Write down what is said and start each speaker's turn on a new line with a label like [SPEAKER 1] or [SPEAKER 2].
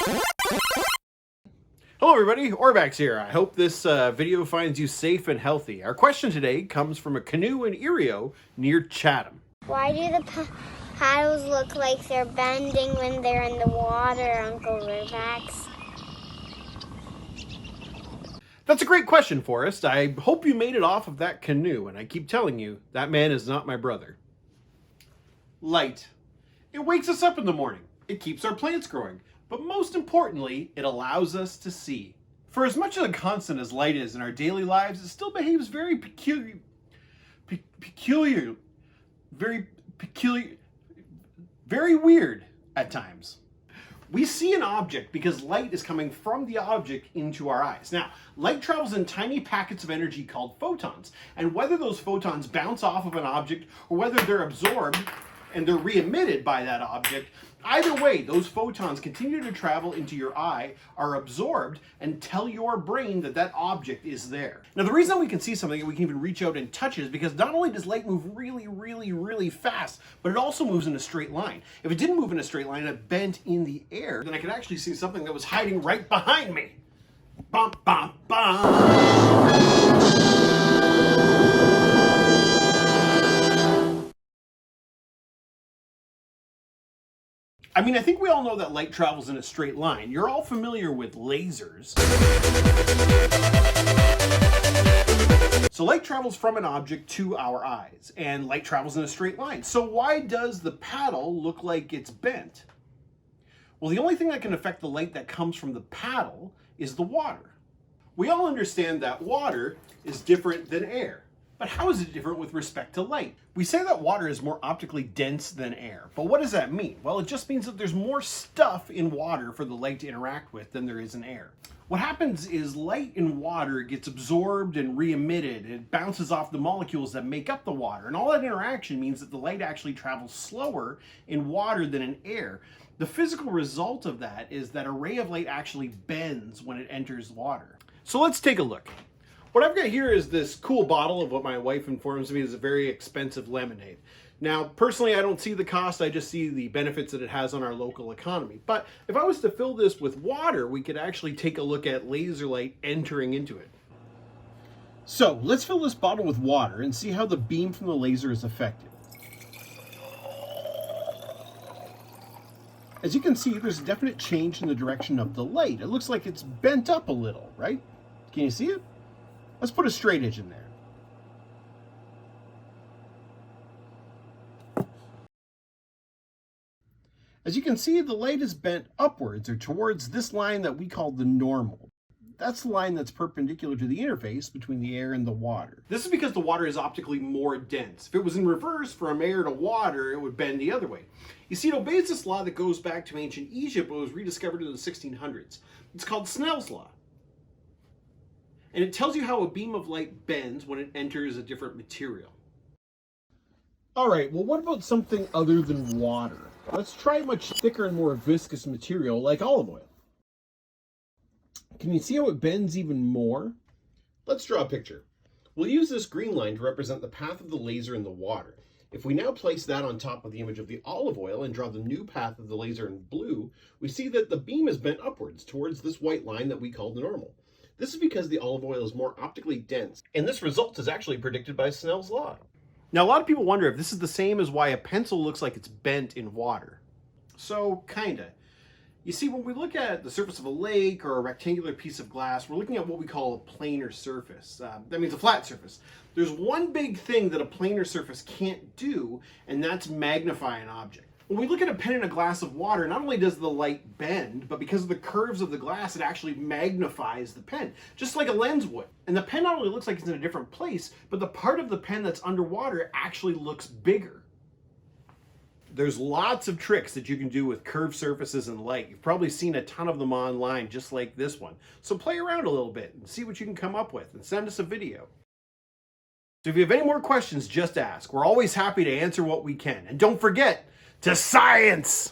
[SPEAKER 1] Hello everybody, Orbax here. I hope this video finds you safe and healthy. Our question today comes from a canoe in Erio near Chatham.
[SPEAKER 2] Why do the paddles look like they're bending when they're in the water, Uncle Orbax?
[SPEAKER 1] That's a great question, Forrest. I hope you made it off of that canoe, and I keep telling you, that man is not my brother. Light. It wakes us up in the morning. It keeps our plants growing. But most importantly, it allows us to see. For as much of a constant as light is in our daily lives, it still behaves very peculiar, very weird at times. We see an object because light is coming from the object into our eyes. Now, light travels in tiny packets of energy called photons, and whether those photons bounce off of an object or whether they're absorbed and they're re-emitted by that object, either way, those photons continue to travel into your eye, are absorbed, and tell your brain that that object is there. Now, the reason we can see something and we can even reach out and touch it is because not only does light move really fast, but it also moves in a straight line. If it didn't move in a straight line and it bent in the air, then I could actually see something that was hiding right behind me. Bum, bum, bum. I mean, I think we all know that light travels in a straight line. You're all familiar with lasers. So light travels from an object to our eyes, and light travels in a straight line. So why does the paddle look like it's bent? Well, the only thing that can affect the light that comes from the paddle is the water. We all understand that water is different than air. But how is it different with respect to light? We say that water is more optically dense than air, but what does that mean? Well, it just means that there's more stuff in water for the light to interact with than there is in air. What happens is light in water gets absorbed and re-emitted. It bounces off the molecules that make up the water, and all that interaction means that the light actually travels slower in water than in air. The physical result of that is that a ray of light actually bends when it enters water. So let's take a look. What I've got here is this cool bottle of what my wife informs me is a very expensive lemonade. Now, personally, I don't see the cost, I just see the benefits that it has on our local economy. But if I was to fill this with water, we could actually take a look at laser light entering into it. So, let's fill this bottle with water and see how the beam from the laser is affected. As you can see, there's a definite change in the direction of the light. It looks like it's bent up a little, right? Can you see it? Let's put a straight edge in there. As you can see, the light is bent upwards or towards this line that we call the normal. That's the line that's perpendicular to the interface between the air and the water. This is because the water is optically more dense. If it was in reverse from air to water, it would bend the other way. You see, it obeys this law that goes back to ancient Egypt but was rediscovered in the 1600s. It's called Snells Law. And it tells you how a beam of light bends when it enters a different material. All right, well, what about something other than water? Let's try a much thicker and more viscous material like olive oil. Can you see how it bends even more? Let's draw a picture. We'll use this green line to represent the path of the laser in the water. If we now place that on top of the image of the olive oil and draw the new path of the laser in blue, we see that the beam is bent upwards towards this white line that we call the normal. This is because the olive oil is more optically dense, and this result is actually predicted by Snell's Law. Now, a lot of people wonder if this is the same as why a pencil looks like it's bent in water. So, kinda. You see, when we look at the surface of a lake or a rectangular piece of glass, we're looking at what we call a planar surface. That means a flat surface. There's one big thing that a planar surface can't do, and that's magnify an object. When we look at a pen in a glass of water, not only does the light bend, but because of the curves of the glass, it actually magnifies the pen, just like a lens would. And the pen not only looks like it's in a different place, but the part of the pen that's underwater actually looks bigger. There's lots of tricks that you can do with curved surfaces and light. You've probably seen a ton of them online, just like this one. So play around a little bit and see what you can come up with, and send us a video. So if you have any more questions, just ask. We're always happy to answer what we can. And don't forget to science!